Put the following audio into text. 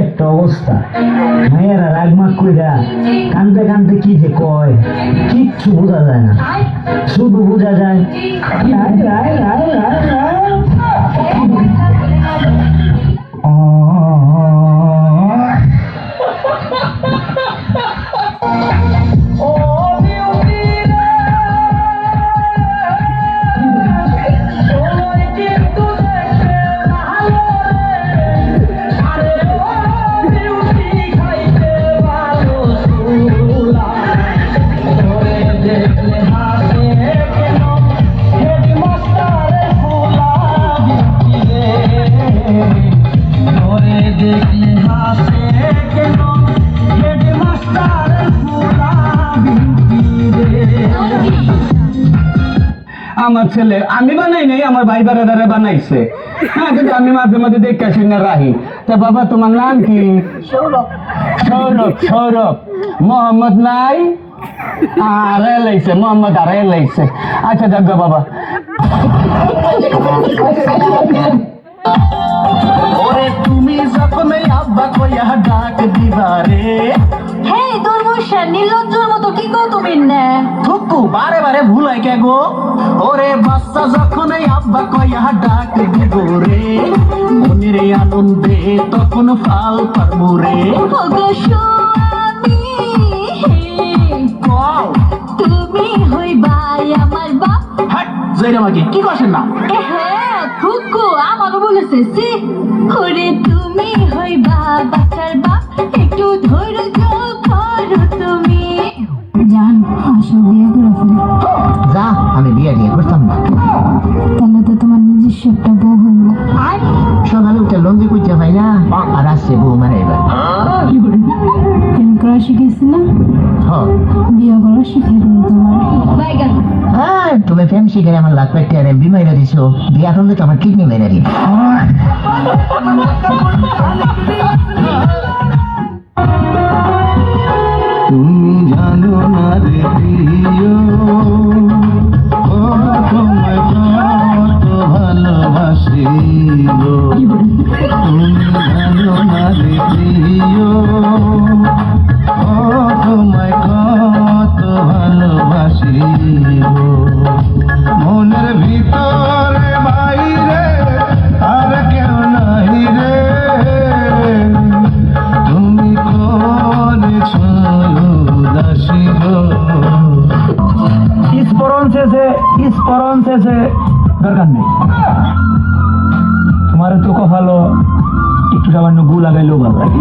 একটা অবস্থা, মেয়েরা রাগমাগ কইরা কানতে কানতে কি যে কয় কিচ্ছু বোঝা যায় না, শুধু বোঝা যায় আমার ছেলে আমি বানাই নাই, আমার ভাই বারাদারে বানাইছে। হ্যাঁ, কিন্তু আমি মাঝে মাঝে দেখে শুনে রাহি। তা বাবা তোমার নাম কি? সৌরভ। সৌরভ মোহাম্মদ নাই, আরে লাইছে মোহাম্মদ, আরে লাইছে। আচ্ছা যাক বাবা। ওরে তুমি যখন আব্বা কইয়া ডাক দিবারে, হে তোর মশা নীলজ্জর মতো কি গো তুমি না থুকু বারে বারে ভুলাই কে গো। ওরে বাচ্চা যখন আব্বা কইয়া ডাক দিব রে, মনের আনন্দে তখন ফাল পারবো রে। ওগো স্বামী কও তুমি হইবাই আমার বাপ। হাট জয়রা মাকে কি কইছেন না? হ্যাঁ খুকু আমারও বলেছে সি। ওরে তুমি হইবা বাচ্চার বাপ, একটু ধৈর্য ধরো তুমি। জান আসো বিয়ে করে ফেলে। যা, আমি বিয়ে দিয়ে করতাম না। তাহলে তো তোমার নিজস্ব একটা বউ হইব। সকালে উঠে লঙ্গি কুইতে পাই না, আর আসছে বউ মানে এবার। প্রেম করা শিখেছি না, বিয়ে করা শিখে দেবো তোমার। হ্যাঁ, তুমি প্রেম শিখে আমার লাখ লাখ টাকা এমবি মেরে দিছো, বিয়া করলে তো আমার কিডনি মেরে দিন। তুমি জানো না রে প্রিয়, ও তোমায় কত ভালোবাসি গো। তুমি জানো না রে প্রিয়, ও তোমায় কত ভালোবাসি গো। মনের ভিতরে বাইরে আর কেউ নাই রে, তুমি করেছো উদাসী গো। স্মরণ শেষে দরকার নেই, তোমার তো কপালো একটু সামান্য গু লাগাইলেও ভালো লাগে।